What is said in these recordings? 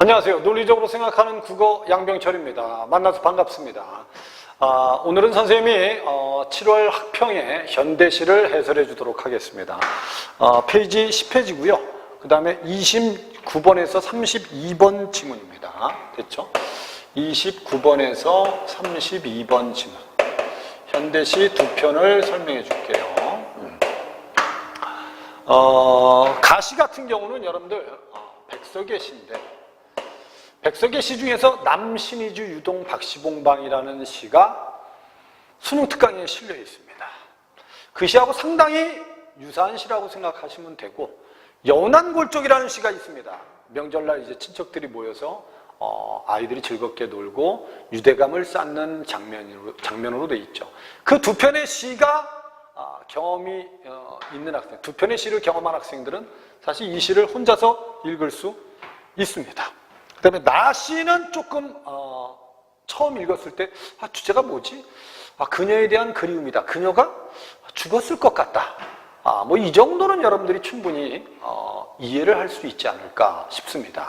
안녕하세요. 논리적으로 생각하는 국어 양병철입니다. 만나서 반갑습니다. 오늘은 선생님이 7월 학평에 현대시를 해설해 주도록 하겠습니다. 페이지 10페이지고요. 그 다음에 29번에서 32번 지문입니다. 됐죠? 29번에서 32번 지문. 현대시 두 편을 설명해 줄게요. 가시 같은 경우는 여러분들 백석의 시인데, 백석의 시 중에서 남신이주 유동 박시봉방이라는 시가 수능 특강에 실려 있습니다. 그 시하고 상당히 유사한 시라고 생각하시면 되고, 여운한골족이라는 시가 있습니다. 명절날 이제 친척들이 모여서 아이들이 즐겁게 놀고 유대감을 쌓는 장면으로 돼 있죠. 그 두 편의 시가 경험이 있는 학생, 두 편의 시를 경험한 학생들은 사실 이 시를 혼자서 읽을 수 있습니다. 그 다음에 나시는 조금 처음 읽었을 때 주제가 뭐지? 그녀에 대한 그리움이다. 그녀가 죽었을 것 같다. 뭐 이 정도는 여러분들이 충분히 이해를 할 수 있지 않을까 싶습니다.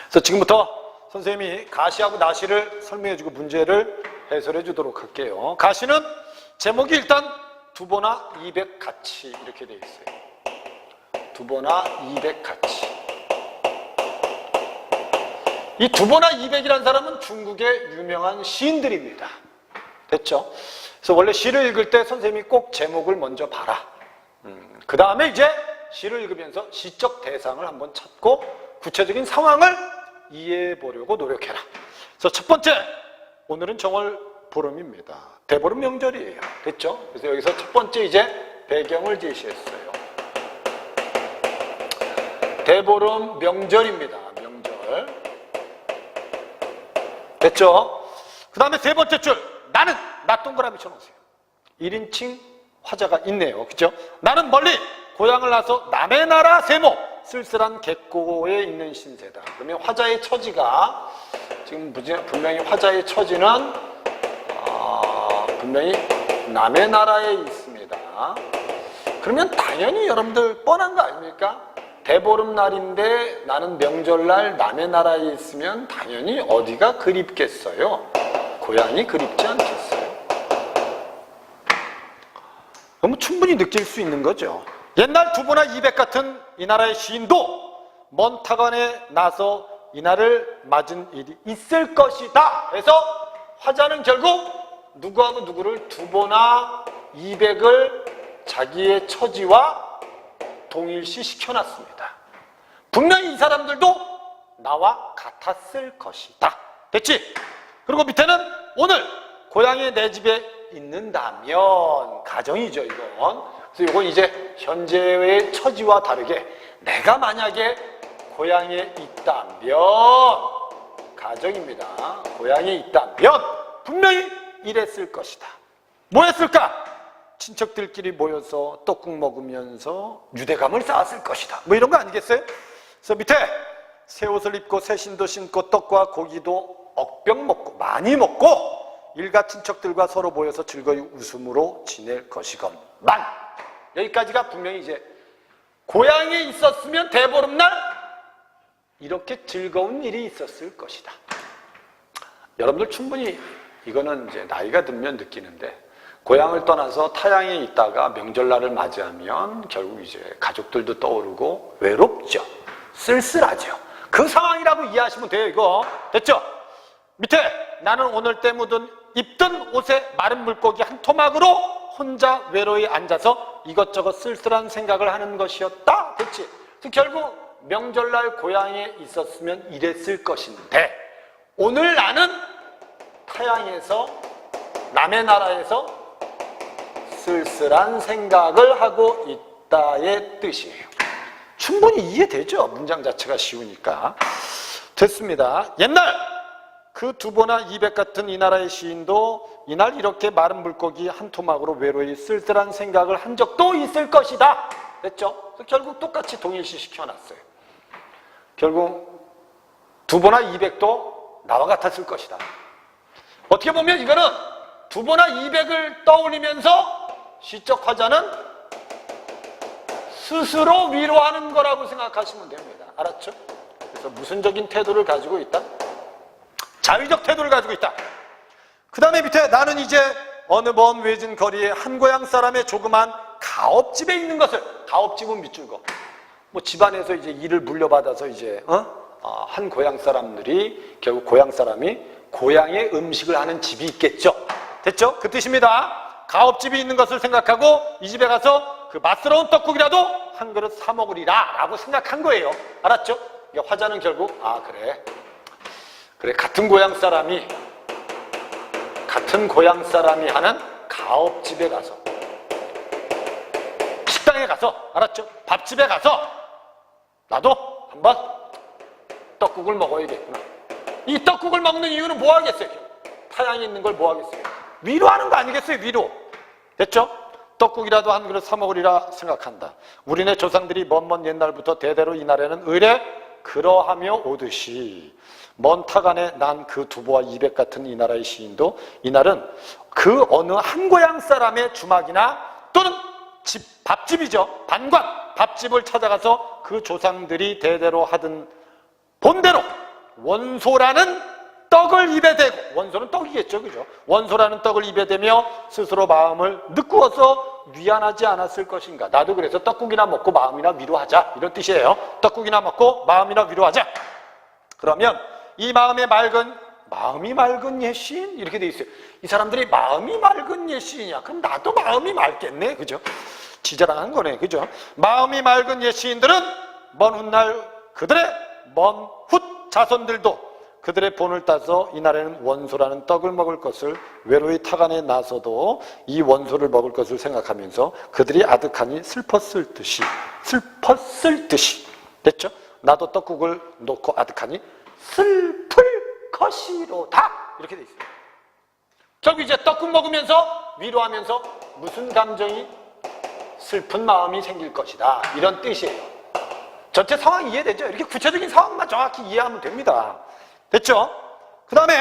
그래서 지금부터 선생님이 가시하고 나시를 설명해주고 문제를 해설해 주도록 할게요. 가시는 제목이 일단 두보나 200가치 이렇게 되어 있어요. 두보나 200가치. 이 두보나 200이라는 사람은 중국의 유명한 시인들입니다. 됐죠? 그래서 원래 시를 읽을 때 선생님이 꼭 제목을 먼저 봐라. 그 다음에 이제 시를 읽으면서 시적 대상을 한번 찾고 구체적인 상황을 이해해 보려고 노력해라. 그래서 첫 번째, 오늘은 정월 보름입니다. 대보름 명절이에요. 됐죠? 그래서 여기서 첫 번째 이제 배경을 제시했어요. 대보름 명절입니다. 명절. 됐죠? 그 다음에 세 번째 줄, 나는, 나 동그라미 쳐놓으세요. 1인칭 화자가 있네요. 그죠? 나는 멀리 고향을 나서 남의 나라 세모, 쓸쓸한 객고에 있는 신세다. 그러면 화자의 처지가, 지금 분명히 화자의 처지는 분명히 남의 나라에 있습니다. 그러면 당연히 여러분들 뻔한 거 아닙니까? 대보름날인데 나는 명절날 남의 나라에 있으면 당연히 어디가 그립겠어요? 고향이 그립지 않겠어요? 그럼 충분히 느낄 수 있는 거죠. 옛날 두보나 200 같은 이 나라의 시인도 먼 타관에 나서 이날을 맞은 일이 있을 것이다. 그래서 화자는 결국 누구하고 누구를 두보나 200을 자기의 처지와 동일시 시켜놨습니다. 분명히 이 사람들도 나와 같았을 것이다. 됐지? 그리고 밑에는 오늘 고향에 내 집에 있는다면, 가정이죠 이건. 그래서 이건 이제 현재의 처지와 다르게 내가 만약에 고향에 있다면, 가정입니다. 고향에 있다면 분명히 이랬을 것이다. 뭐 했을까? 친척들끼리 모여서 떡국 먹으면서 유대감을 쌓았을 것이다. 뭐 이런 거 아니겠어요? 그래서 밑에 새 옷을 입고 새 신도 신고 떡과 고기도 억병 먹고 많이 먹고 일가 친척들과 서로 모여서 즐거이 웃음으로 지낼 것이건만, 여기까지가 분명히 이제 고향에 있었으면 대보름날 이렇게 즐거운 일이 있었을 것이다. 여러분들 충분히 이거는 이제 나이가 들면 느끼는데, 고향을 떠나서 타향에 있다가 명절날을 맞이하면 결국 이제 가족들도 떠오르고 외롭죠. 쓸쓸하죠. 그 상황이라고 이해하시면 돼요. 이거 됐죠? 밑에 나는 오늘 때 입던 옷에 마른 물고기 한 토막으로 혼자 외로이 앉아서 이것저것 쓸쓸한 생각을 하는 것이었다. 됐지? 결국 명절날 고향에 있었으면 이랬을 것인데, 오늘 나는 타향에서, 남의 나라에서 쓸쓸한 생각을 하고 있다의 뜻이에요. 충분히 이해되죠? 문장 자체가 쉬우니까. 됐습니다. 옛날 그 두보나 200 같은 이 나라의 시인도 이날 이렇게 마른 물고기 한 토막으로 외로이 쓸쓸한 생각을 한 적도 있을 것이다. 됐죠? 결국 똑같이 동일시 시켜놨어요. 결국 두보나 200도 나와 같았을 것이다. 어떻게 보면 이거는 두보나 200을 떠올리면서 시적 화자는 스스로 위로하는 거라고 생각하시면 됩니다. 알았죠? 그래서 무슨적인 태도를 가지고 있다? 자의적 태도를 가지고 있다. 그 다음에 밑에 나는 이제 어느 먼 외진 거리에 한 고향 사람의 조그만 가업집에 있는 것을, 가업집은 밑줄 거. 뭐 집안에서 이제 일을 물려받아서 이제 한 고향 사람들이 결국 고향 사람이 고향의 음식을 하는 집이 있겠죠. 됐죠? 그 뜻입니다. 가업집이 있는 것을 생각하고 이 집에 가서 그 맛스러운 떡국이라도 한 그릇 사 먹으리라 라고 생각한 거예요. 알았죠? 그러니까 화자는 결국 그래 같은 고향 사람이 하는 가업집에 가서, 식당에 가서, 알았죠? 밥집에 가서 나도 한번 떡국을 먹어야겠구나. 이 떡국을 먹는 이유는 뭐 하겠어요? 타향이 있는 걸 뭐 하겠어요? 위로하는 거 아니겠어요? 위로. 됐죠? 떡국이라도 한 그릇 사 먹으리라 생각한다. 우리네 조상들이 먼 옛날부터 대대로 이 날에는 의례 그러하며 오듯이 먼 타간에 난 그 두보와 200 같은 이 나라의 시인도 이날은 그 어느 한 고향 사람의 주막이나 또는 밥집이죠. 반관, 밥집을 찾아가서 그 조상들이 대대로 하던 본대로 원소라는 떡을 입에 대고, 원소는 떡이겠죠, 그죠? 원소라는 떡을 입에 대며 스스로 마음을 느꾸어서 위안하지 않았을 것인가. 나도 그래서 떡국이나 먹고 마음이나 위로하자, 이런 뜻이에요. 떡국이나 먹고 마음이나 위로하자. 그러면 이 마음이 맑은 예시인? 이렇게 돼 있어요. 이 사람들이 마음이 맑은 예시이냐? 그럼 나도 마음이 맑겠네, 그죠? 지자랑한 거네, 그죠? 마음이 맑은 예시인들은 먼 훗날 그들의 먼 훗 자손들도 그들의 본을 따서 이날에는 원소라는 떡을 먹을 것을 외로이 타간에 나서도 이 원소를 먹을 것을 생각하면서 그들이 아득하니 슬펐을 듯이 됐죠? 나도 떡국을 놓고 아득하니 슬플 것이로다, 이렇게 돼 있어요. 결국 이제 떡국 먹으면서 위로하면서 무슨 감정이? 슬픈 마음이 생길 것이다, 이런 뜻이에요. 전체 상황 이해되죠? 이렇게 구체적인 상황만 정확히 이해하면 됩니다. 됐죠? 그 다음에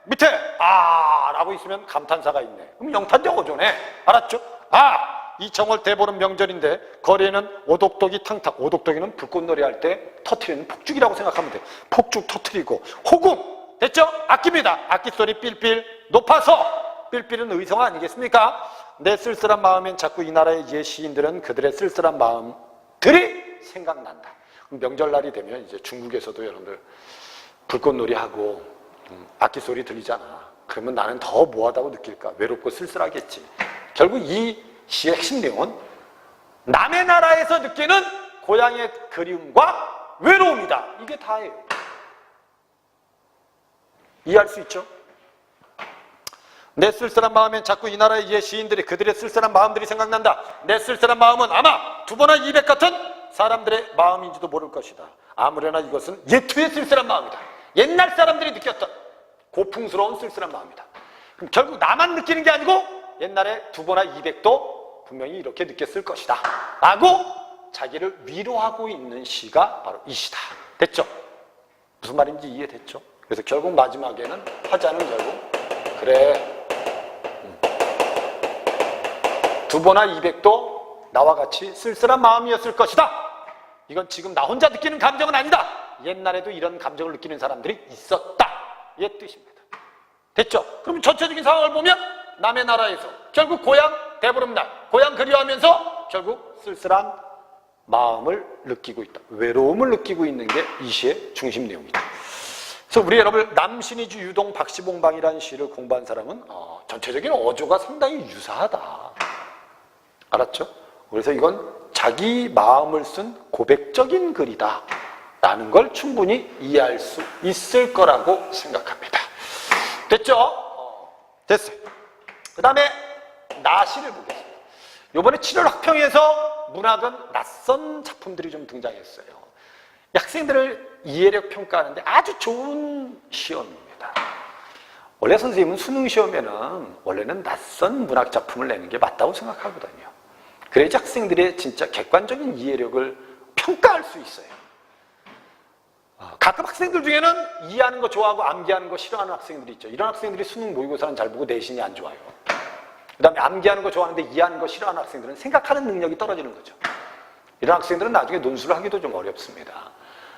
밑에 라고 있으면 감탄사가 있네. 그럼 영탄적 어조네. 알았죠? 이 정월 대보름 명절인데 거리에는 오독독이 탕탕. 오독독이는 불꽃놀이 할 때 터트리는 폭죽이라고 생각하면 돼요. 폭죽 터트리고 호궁. 됐죠? 악기입니다. 악기 소리 삘삘 높아서. 삘삘은 의성 아니겠습니까? 내 쓸쓸한 마음엔 자꾸 이 나라의 옛 시인들은 그들의 쓸쓸한 마음들이 생각난다. 명절날이 되면 이제 중국에서도 여러분들 불꽃놀이 하고 악기 소리 들리잖아. 그러면 나는 더 뭐하다고 느낄까? 외롭고 쓸쓸하겠지. 결국 이 시의 핵심 내용은 남의 나라에서 느끼는 고향의 그리움과 외로움이다. 이게 다예요. 이해할 수 있죠? 내 쓸쓸한 마음엔 자꾸 이 나라의 옛 시인들이 그들의 쓸쓸한 마음들이 생각난다. 내 쓸쓸한 마음은 아마 두보나 200 같은 사람들의 마음인지도 모를 것이다. 아무래나 이것은 예투의 쓸쓸한 마음이다. 옛날 사람들이 느꼈던 고풍스러운 쓸쓸한 마음이다. 그럼 결국 나만 느끼는 게 아니고 옛날에 두보나 200도 분명히 이렇게 느꼈을 것이다 라고 자기를 위로하고 있는 시가 바로 이 시다. 됐죠? 무슨 말인지 이해됐죠? 그래서 결국 마지막에는 화자는 결국 그래 두보나 200도 나와 같이 쓸쓸한 마음이었을 것이다. 이건 지금 나 혼자 느끼는 감정은 아니다. 옛날에도 이런 감정을 느끼는 사람들이 있었다. 이 뜻입니다. 됐죠? 그럼 전체적인 상황을 보면 남의 나라에서 결국 고향 대보름날 고향 그리워하면서 결국 쓸쓸한 마음을 느끼고 있다. 외로움을 느끼고 있는 게 이 시의 중심 내용이다. 그래서 우리 여러분 남신이주 유동 박시봉방이라는 시를 공부한 사람은 전체적인 어조가 상당히 유사하다. 알았죠? 그래서 이건 자기 마음을 쓴 고백적인 글이다 라는 걸 충분히 이해할 수 있을 거라고 생각합니다. 됐죠? 됐어요. 그 다음에 나시를 보겠습니다. 이번에 7월 학평에서 문학은 낯선 작품들이 좀 등장했어요. 학생들을 이해력 평가하는데 아주 좋은 시험입니다. 원래 선생님은 수능 시험에는 원래는 낯선 문학 작품을 내는 게 맞다고 생각하거든요. 그래야지 학생들의 진짜 객관적인 이해력을 평가할 수 있어요. 가끔 학생들 중에는 이해하는 거 좋아하고 암기하는 거 싫어하는 학생들이 있죠. 이런 학생들이 수능 모의고사는 잘 보고 내신이 안 좋아요. 그 다음에 암기하는 거 좋아하는데 이해하는 거 싫어하는 학생들은 생각하는 능력이 떨어지는 거죠. 이런 학생들은 나중에 논술을 하기도 좀 어렵습니다.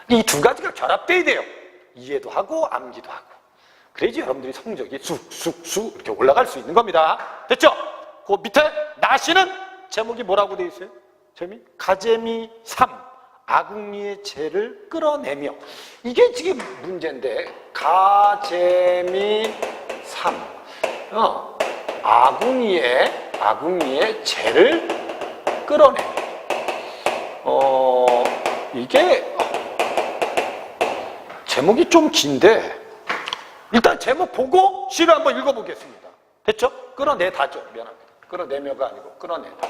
이 두 가지가 결합돼야 돼요. 이해도 하고 암기도 하고. 그래야지 여러분들이 성적이 쑥쑥쑥 이렇게 올라갈 수 있는 겁니다. 됐죠? 그 밑에 나시는 제목이 뭐라고 돼 있어요? 가재미 3, 아궁이의 재를 끌어내며. 이게 지금 문제인데, 가재미 3, 아궁이의 재를 끌어내며. 이게 제목이 좀 긴데 일단 제목 보고 시를 한번 읽어보겠습니다. 됐죠? 끌어내다죠. 미안합니다. 끌어내며가 아니고 끌어내다.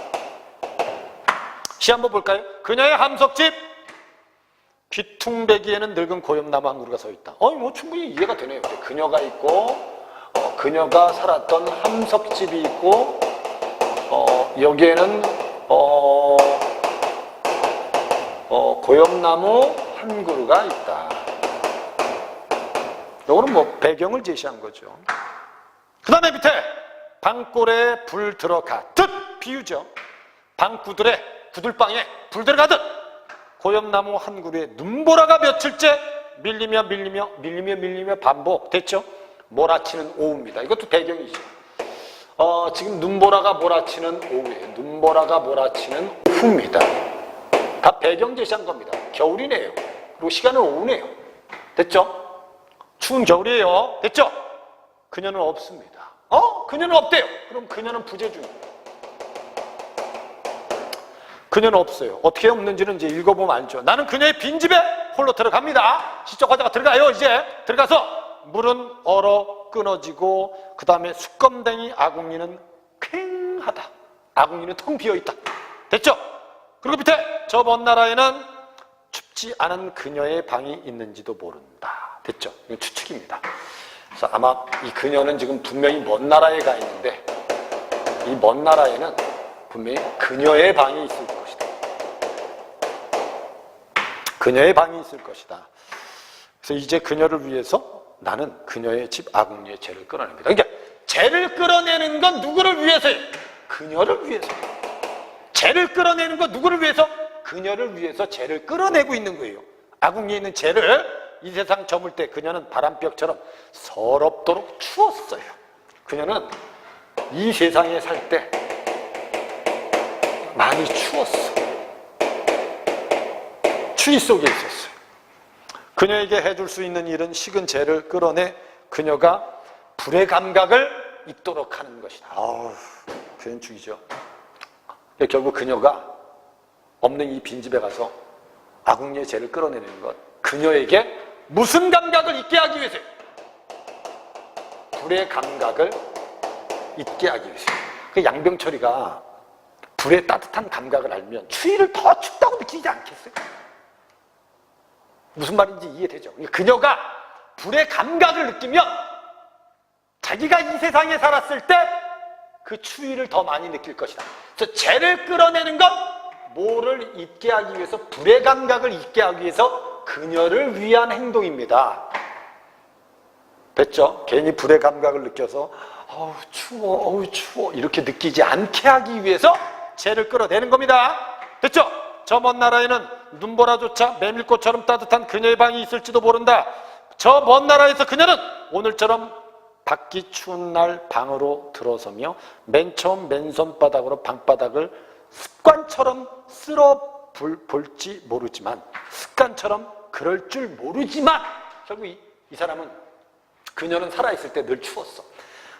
시 한번 볼까요? 그녀의 함석집 귀퉁배기에는 늙은 고염나무 한 그루가 서 있다. 뭐 충분히 이해가 되네요. 그녀가 있고 그녀가 살았던 함석집이 있고 여기에는 고염나무 한 그루가 있다. 요거는 뭐 배경을 제시한 거죠. 그 다음에 밑에 방골에 불 들어가듯 비유죠. 구들방에 불 들어가듯 고염나무 한 그루에 눈보라가 며칠째 밀리며 반복. 됐죠? 몰아치는 오후입니다. 이것도 배경이죠. 지금 눈보라가 몰아치는 오후에 눈보라가 몰아치는 오후입니다. 다 배경 제시한 겁니다. 겨울이네요. 그리고 시간은 오후네요. 됐죠? 추운 겨울이에요. 됐죠? 그녀는 없습니다. 그녀는 없대요. 그럼 그녀는 부재 중입니다. 그녀는 없어요. 어떻게 없는지는 이제 읽어보면 알죠. 나는 그녀의 빈집에 홀로 들어갑니다. 시적 화자가 들어가요. 이제 들어가서 물은 얼어 끊어지고 그 다음에 수검댕이 아궁이는 쾌하다. 아궁이는 텅 비어있다. 됐죠? 그리고 밑에 저 먼 나라에는 춥지 않은 그녀의 방이 있는지도 모른다. 됐죠? 이건 추측입니다. 그래서 아마 이 그녀는 지금 분명히 먼 나라에 가 있는데 이 먼 나라에는 분명히 그녀의 방이 있을 것이다. 그녀의 방이 있을 것이다. 그래서 이제 그녀를 위해서 나는 그녀의 집 아궁이의 재를 끌어냅니다. 그러니까 재를 끌어내는 건 누구를 위해서예요? 그녀를 위해서. 재를 끌어내는 건 누구를 위해서? 그녀를 위해서 재를 끌어내고 있는 거예요. 아궁이에 있는 재를 이 세상 저물 때 그녀는 바람벽처럼 서럽도록 추웠어요. 그녀는 이 세상에 살 때 많이 추웠어. 추위 속에 있었어요. 그녀에게 해줄 수 있는 일은 식은 재를 끌어내 그녀가 불의 감각을 잊도록 하는 것이다. 표현주의죠. 결국 그녀가 없는 이 빈집에 가서 아궁이의 재를 끌어내는 것, 그녀에게 무슨 감각을 잊게 하기 위해서요? 불의 감각을 잊게 하기 위해서요. 그 양병철이가 불의 따뜻한 감각을 알면 추위를 더 춥다고 느끼지 않겠어요? 무슨 말인지 이해되죠? 그녀가 불의 감각을 느끼면 자기가 이 세상에 살았을 때 그 추위를 더 많이 느낄 것이다. 그래서 재를 끌어내는 건 뭐를 잊게 하기 위해서, 불의 감각을 잊게 하기 위해서 그녀를 위한 행동입니다. 됐죠? 괜히 불의 감각을 느껴서 추워 이렇게 느끼지 않게 하기 위해서 재를 끌어내는 겁니다. 됐죠? 저 먼 나라에는 눈보라조차 메밀꽃처럼 따뜻한 그녀의 방이 있을지도 모른다. 저 먼 나라에서 그녀는 오늘처럼 밖이 추운 날 방으로 들어서며 맨 처음 맨손바닥으로 방바닥을 습관처럼 쓸어 볼지 모르지만, 습관처럼 그럴 줄 모르지만 결국 이 사람은, 그녀는 살아있을 때 늘 추웠어.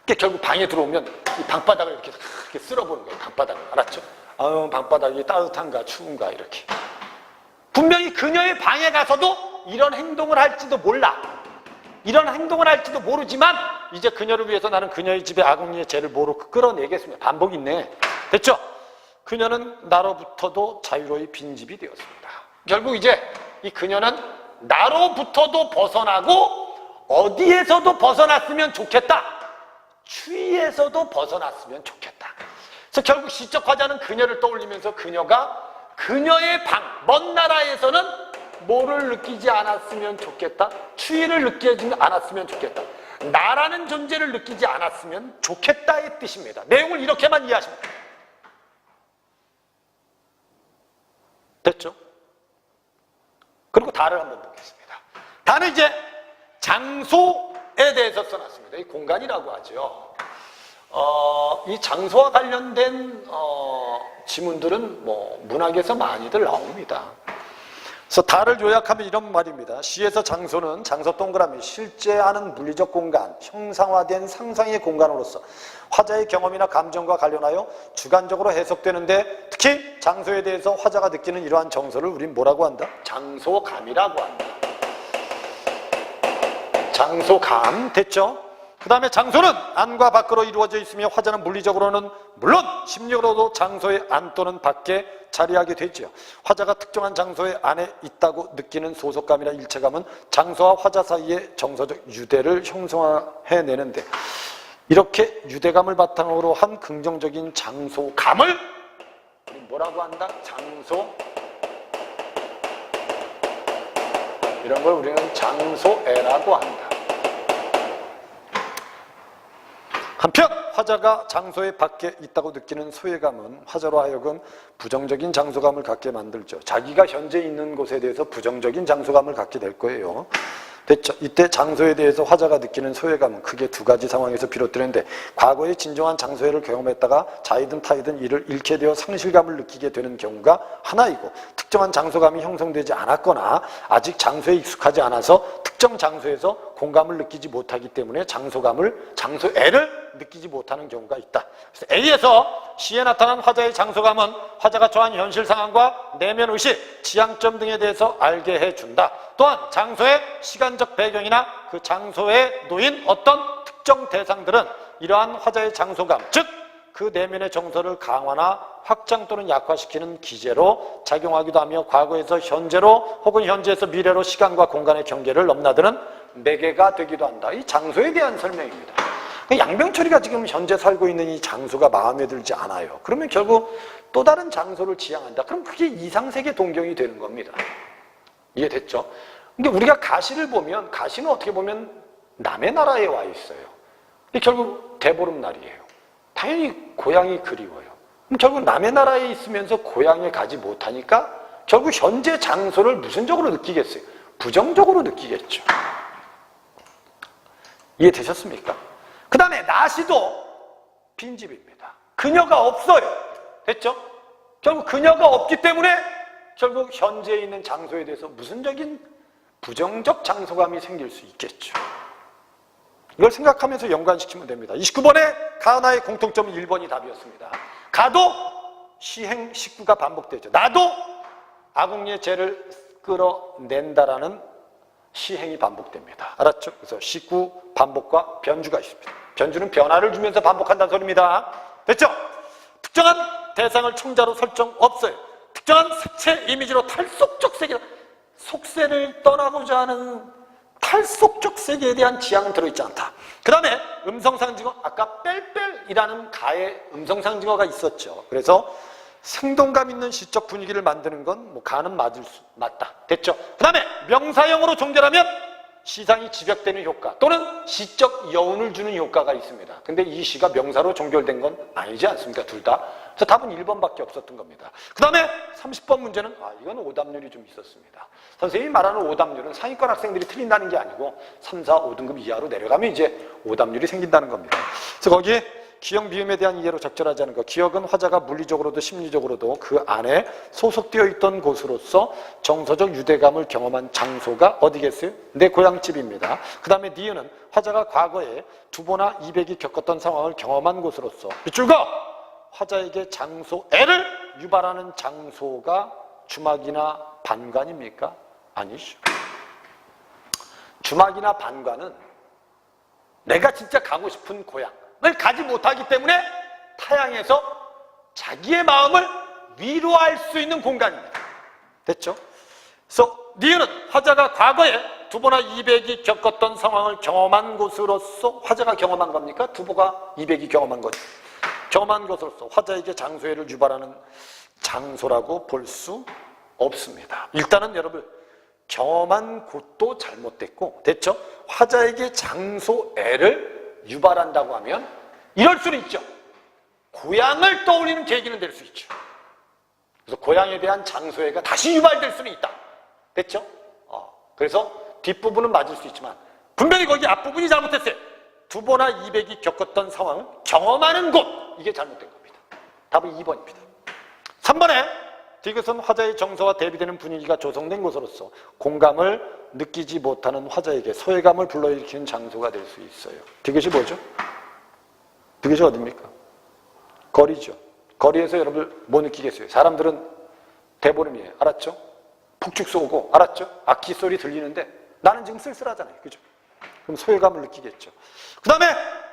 그러니까 결국 방에 들어오면 이 방바닥을 이렇게 쓸어보는 거예요. 방바닥을. 알았죠? 방바닥이 따뜻한가 추운가 이렇게. 분명히 그녀의 방에 가서도 이런 행동을 할지도 몰라. 이런 행동을 할지도 모르지만 이제 그녀를 위해서 나는 그녀의 집에 아궁이의 재를 모로 끌어내겠습니다. 반복이 있네. 됐죠? 그녀는 나로부터도 자유로이 빈집이 되었습니다. 결국 이제 이 그녀는 나로부터도 벗어나고 어디에서도 벗어났으면 좋겠다. 추위에서도 벗어났으면 좋겠다. 그래서 결국 시적 화자는 그녀를 떠올리면서 그녀가 그녀의 방, 먼 나라에서는 뭐를 느끼지 않았으면 좋겠다? 추위를 느끼지 않았으면 좋겠다. 나라는 존재를 느끼지 않았으면 좋겠다의 뜻입니다. 내용을 이렇게만 이해하시면 돼요. 됐죠? 그리고 다를 한번 보겠습니다. 다는 이제 장소에 대해서 써놨습니다. 이 공간이라고 하죠. 이 장소와 관련된 지문들은 뭐 문학에서 많이들 나옵니다. 그래서 다를 요약하면 이런 말입니다. 시에서 장소는 장소 동그라미 실제하는 물리적 공간, 형상화된 상상의 공간으로서 화자의 경험이나 감정과 관련하여 주관적으로 해석되는데 특히 장소에 대해서 화자가 느끼는 이러한 정서를 우린 뭐라고 한다? 장소감이라고 한다. 장소감 됐죠? 그 다음에 장소는 안과 밖으로 이루어져 있으며 화자는 물리적으로는 물론 심리적으로도 장소의 안 또는 밖에 자리하게 되죠. 화자가 특정한 장소의 안에 있다고 느끼는 소속감이나 일체감은 장소와 화자 사이의 정서적 유대를 형성해내는데 이렇게 유대감을 바탕으로 한 긍정적인 장소감을 우리 뭐라고 한다? 장소 이런 걸 우리는 장소애라고 한다. 한편 화자가 장소의 밖에 있다고 느끼는 소외감은 화자로 하여금 부정적인 장소감을 갖게 만들죠. 자기가 현재 있는 곳에 대해서 부정적인 장소감을 갖게 될 거예요. 됐죠? 이때 장소에 대해서 화자가 느끼는 소외감은 크게 두 가지 상황에서 비롯되는데 과거에 진정한 장소애를 경험했다가 자이든 타이든 이를 잃게 되어 상실감을 느끼게 되는 경우가 하나이고 특정한 장소감이 형성되지 않았거나 아직 장소에 익숙하지 않아서 특정 장소에서 공감을 느끼지 못하기 때문에 장소애를 느끼지 못하는 경우가 있다. 그래서 A에서 시에 나타난 화자의 장소감은 화자가 처한 현실 상황과 내면의식, 지향점 등에 대해서 알게 해준다. 또한 장소의 시간적 배경이나 그 장소에 놓인 어떤 특정 대상들은 이러한 화자의 장소감, 즉 그 내면의 정서를 강화나 확장 또는 약화시키는 기제로 작용하기도 하며 과거에서 현재로 혹은 현재에서 미래로 시간과 공간의 경계를 넘나드는 매개가 되기도 한다. 이 장소에 대한 설명입니다. 양병철이가 지금 현재 살고 있는 이 장소가 마음에 들지 않아요. 그러면 결국 또 다른 장소를 지향한다. 그럼 그게 이상세계 동경이 되는 겁니다. 이해됐죠? 근데 우리가 가시를 보면 가시는 어떻게 보면 남의 나라에 와 있어요. 근데 결국 대보름날이에요. 당연히 고향이 그리워요. 그럼 결국 남의 나라에 있으면서 고향에 가지 못하니까 결국 현재 장소를 무슨 적으로 느끼겠어요? 부정적으로 느끼겠죠. 이해되셨습니까? 그 다음에 나시도 빈집입니다. 그녀가 없어요. 됐죠? 결국 그녀가 없기 때문에 결국 현재에 있는 장소에 대해서 무슨적인 부정적 장소감이 생길 수 있겠죠. 이걸 생각하면서 연관시키면 됩니다. 29번에 가나의 공통점은 1번이 답이었습니다. 가도 시행 식구가 반복되죠. 나도 아궁이의 재를 끌어낸다라는 시행이 반복됩니다. 알았죠? 그래서 식구 반복과 변주가 있습니다. 변주는 변화를 주면서 반복한다는 소리입니다. 됐죠? 특정한 대상을 청자로 설정 없어요. 특정한 색채 이미지로 탈속적 세계, 속세를 떠나고자 하는 탈속적 세계에 대한 지향은 들어있지 않다. 그 다음에 음성상징어, 아까 뺄뺄이라는 가의 음성상징어가 있었죠. 그래서 생동감 있는 시적 분위기를 만드는 건 뭐 가는 맞다. 됐죠? 그 다음에 명사형으로 종결하면 시상이 집약되는 효과 또는 시적 여운을 주는 효과가 있습니다. 근데 이 시가 명사로 종결된 건 아니지 않습니까? 둘 다. 그래서 답은 1번밖에 없었던 겁니다. 그 다음에 30번 문제는 이건 오답률이 좀 있었습니다. 선생님이 말하는 오답률은 상위권 학생들이 틀린다는 게 아니고 3, 4, 5등급 이하로 내려가면 이제 오답률이 생긴다는 겁니다. 그래서 거기에 기억 미음에 대한 이해로 적절하지 않은 것. 기억은 화자가 물리적으로도 심리적으로도 그 안에 소속되어 있던 곳으로서 정서적 유대감을 경험한 장소가 어디겠어요? 내 고향집입니다. 그 다음에 니은은 화자가 과거에 두보나 200이 겪었던 상황을 경험한 곳으로서 밑줄거 화자에게 장소애를 유발하는 장소가 주막이나 반관입니까? 아니죠. 주막이나 반관은 내가 진짜 가고 싶은 고향을 가지 못하기 때문에 타향해서 자기의 마음을 위로할 수 있는 공간입니다. 됐죠? 그래서 니은은 화자가 과거에 두보나 200이 겪었던 상황을 경험한 곳으로서 화자가 경험한 겁니까? 두보가 200이 경험한 거죠. 경험한 것으로서 화자에게 장소애를 유발하는 장소라고 볼 수 없습니다. 일단은 여러분 경험한 곳도 잘못됐고 됐죠? 화자에게 장소애를 유발한다고 하면 이럴 수는 있죠. 고향을 떠올리는 계기는 될 수 있죠. 그래서 고향에 대한 장소애가 다시 유발될 수는 있다. 됐죠? 그래서 뒷부분은 맞을 수 있지만 분명히 거기 앞부분이 잘못했어요. 두보나 이백이 겪었던 상황을 경험하는 곳, 이게 잘못된 겁니다. 답은 2번입니다. 3번에 디귿은 화자의 정서와 대비되는 분위기가 조성된 곳으로서 공감을 느끼지 못하는 화자에게 소외감을 불러일으키는 장소가 될 수 있어요. 디귿이 뭐죠? 디귿이 어디입니까? 거리죠. 거리에서 여러분 뭐 느끼겠어요? 사람들은 대보름이에요. 알았죠? 폭죽 쏘고, 알았죠? 악기 소리 들리는데 나는 지금 쓸쓸하잖아요. 그죠? 그럼 소외감을 느끼겠죠. 그 다음에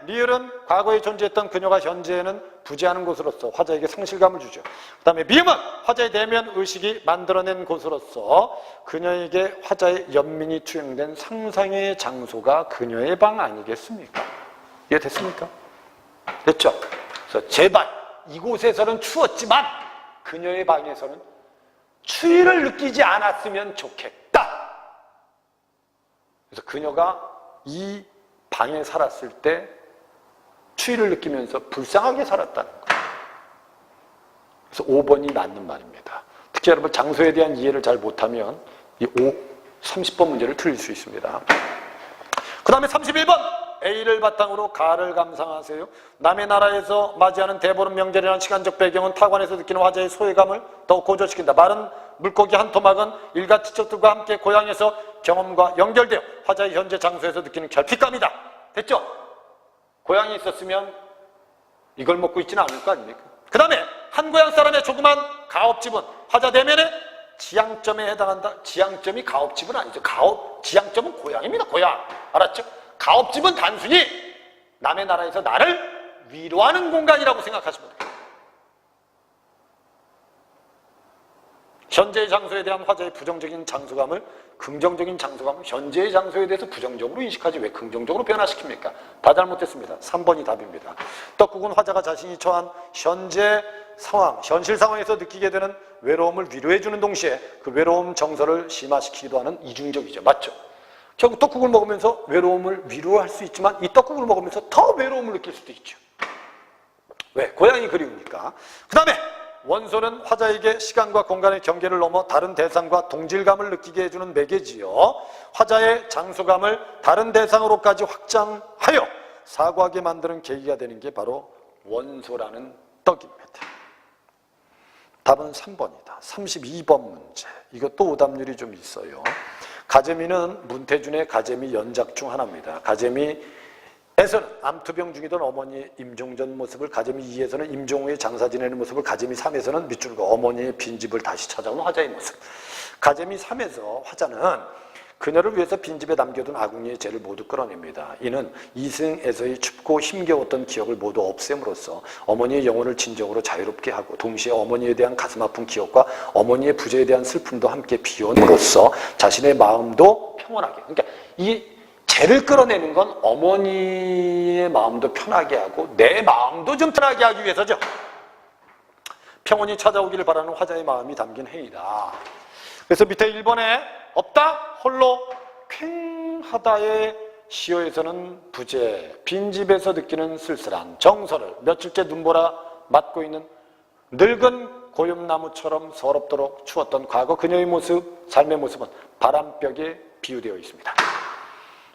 리을은 과거에 존재했던 그녀가 현재는 부재하는 곳으로서 화자에게 상실감을 주죠. 그 다음에 미음은 화자의 내면 의식이 만들어낸 곳으로서 그녀에게 화자의 연민이 투영된 상상의 장소가 그녀의 방 아니겠습니까? 이해됐습니까? 됐죠? 그래서 제발 이곳에서는 추웠지만 그녀의 방에서는 추위를 느끼지 않았으면 좋겠다. 그래서 그녀가 이 방에 살았을 때 추위를 느끼면서 불쌍하게 살았다는 거예요. 그래서 5번이 맞는 말입니다. 특히 여러분 장소에 대한 이해를 잘 못하면 이 30번 문제를 틀릴 수 있습니다. 그 다음에 31번 A를 바탕으로 가를 감상하세요. 남의 나라에서 맞이하는 대보름 명절이라는 시간적 배경은 타관에서 느끼는 화자의 소외감을 더욱 고조시킨다. 마른 물고기 한 토막은 일가 친척들과 함께 고향에서 경험과 연결되어 화자의 현재 장소에서 느끼는 결핍감이다. 됐죠? 고향에 있었으면 이걸 먹고 있지는 않을 거 아닙니까? 그 다음에 한 고향 사람의 조그만 가업집은 화자 대면의 지향점에 해당한다. 지향점이 가업집은 아니죠. 지향점은 고향입니다. 고향. 알았죠? 가업집은 단순히 남의 나라에서 나를 위로하는 공간이라고 생각하시면 돼요. 현재의 장소에 대한 화자의 부정적인 장소감을 긍정적인 장소감을 현재의 장소에 대해서 부정적으로 인식하지 왜 긍정적으로 변화시킵니까? 다 잘못됐습니다. 3번이 답입니다. 떡국은 화자가 자신이 처한 현재 상황, 현실 상황에서 느끼게 되는 외로움을 위로해주는 동시에 그 외로움 정서를 심화시키기도 하는 이중적이죠. 맞죠? 결국 떡국을 먹으면서 외로움을 위로할 수 있지만 이 떡국을 먹으면서 더 외로움을 느낄 수도 있죠. 왜? 고향이 그리우니까. 그 다음에 원소는 화자에게 시간과 공간의 경계를 넘어 다른 대상과 동질감을 느끼게 해주는 매개지요. 화자의 장소감을 다른 대상으로까지 확장하여 사고하게 만드는 계기가 되는 게 바로 원소라는 떡입니다. 답은 3번이다. 32번 문제. 이것도 오답률이 좀 있어요. 가재미는 문태준의 가재미 연작 중 하나입니다. 가재미에서는 암투병 중이던 어머니의 임종전 모습을, 가재미 2에서는 임종후의 장사 지내는 모습을, 가재미 3에서는 밑줄과 어머니의 빈집을 다시 찾아온 화자의 모습. 가재미 3에서 화자는 그녀를 위해서 빈집에 남겨둔 아궁이의 재를 모두 끌어냅니다. 이는 이승에서의 춥고 힘겨웠던 기억을 모두 없앰으로써 어머니의 영혼을 진정으로 자유롭게 하고 동시에 어머니에 대한 가슴 아픈 기억과 어머니의 부재에 대한 슬픔도 함께 비워냄으로써 자신의 마음도 평온하게, 그러니까 이 재를 끌어내는 건 어머니의 마음도 편하게 하고 내 마음도 좀 편하게 하기 위해서죠. 평온이 찾아오기를 바라는 화자의 마음이 담긴 행위다. 그래서 밑에 1번에 없다, 홀로 쾌하다의 시어에서는 부재, 빈집에서 느끼는 쓸쓸한 정서를 며칠째 눈보라 맞고 있는 늙은 고염나무처럼 서럽도록 추웠던 과거 그녀의 모습, 삶의 모습은 바람벽에 비유되어 있습니다.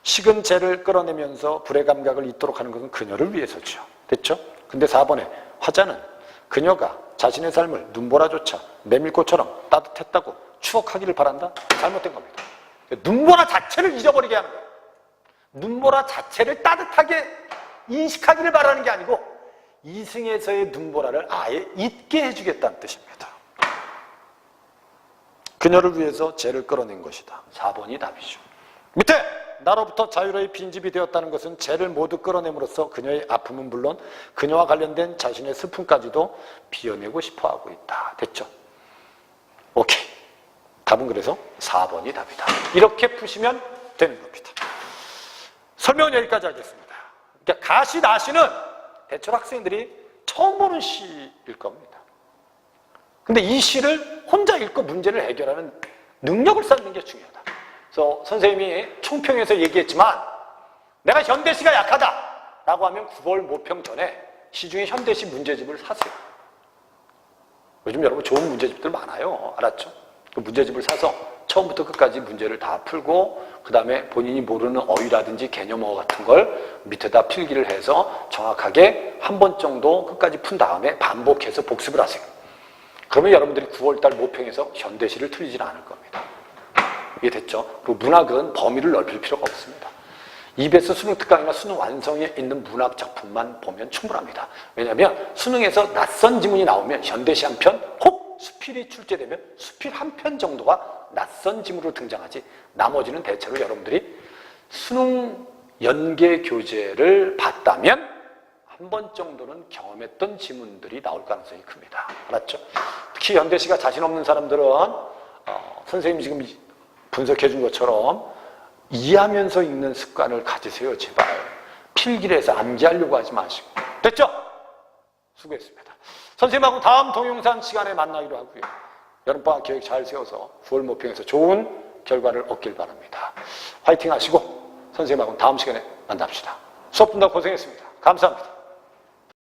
식은 재를 끌어내면서 불의 감각을 잊도록 하는 것은 그녀를 위해서죠. 됐죠? 근데 4번에 화자는 그녀가 자신의 삶을 눈보라조차 메밀꽃처럼 따뜻했다고 추억하기를 바란다? 잘못된 겁니다. 눈보라 자체를 잊어버리게 하는 거예요. 눈보라 자체를 따뜻하게 인식하기를 바라는 게 아니고 이승에서의 눈보라를 아예 잊게 해주겠다는 뜻입니다. 그녀를 위해서 재를 끌어낸 것이다. 4번이 답이죠. 밑에 나로부터 자유로의 빈집이 되었다는 것은 재를 모두 끌어냄으로써 그녀의 아픔은 물론 그녀와 관련된 자신의 슬픔까지도 비워내고 싶어하고 있다. 됐죠? 오케이. 답은 그래서 4번이 답이다. 이렇게 푸시면 되는 겁니다. 설명은 여기까지 하겠습니다. 그러니까 가시 나시는 대체로 학생들이 처음 보는 시일 겁니다. 근데 이 시를 혼자 읽고 문제를 해결하는 능력을 쌓는 게 중요하다. 그래서 선생님이 총평에서 얘기했지만 내가 현대시가 약하다라고 하면 9월 모평 전에 시중에 현대시 문제집을 사세요. 요즘 여러분 좋은 문제집들 많아요. 알았죠? 그 문제집을 사서 처음부터 끝까지 문제를 다 풀고 그 다음에 본인이 모르는 어휘라든지 개념어 같은 걸 밑에다 필기를 해서 정확하게 한 번 정도 끝까지 푼 다음에 반복해서 복습을 하세요. 그러면 여러분들이 9월달 모평에서 현대시를 틀리질 않을 겁니다. 이해됐죠? 그리고 문학은 범위를 넓힐 필요가 없습니다. EBS 수능 특강이나 수능 완성에 있는 문학 작품만 보면 충분합니다. 왜냐하면 수능에서 낯선 지문이 나오면 현대시 한 편, 혹 수필이 출제되면 수필 한 편 정도가 낯선 지문으로 등장하지 나머지는 대체로 여러분들이 수능 연계 교재를 봤다면 한 번 정도는 경험했던 지문들이 나올 가능성이 큽니다. 알았죠? 특히 현대시가 자신 없는 사람들은 선생님이 지금 분석해 준 것처럼 이해하면서 읽는 습관을 가지세요. 제발. 필기를 해서 암기하려고 하지 마시고. 됐죠? 수고했습니다. 선생님하고 다음 동영상 시간에 만나기로 하고요. 여름방학 계획 잘 세워서 9월 모평에서 좋은 결과를 얻길 바랍니다. 화이팅 하시고 선생님하고 다음 시간에 만납시다. 수업 분다 고생했습니다. 감사합니다.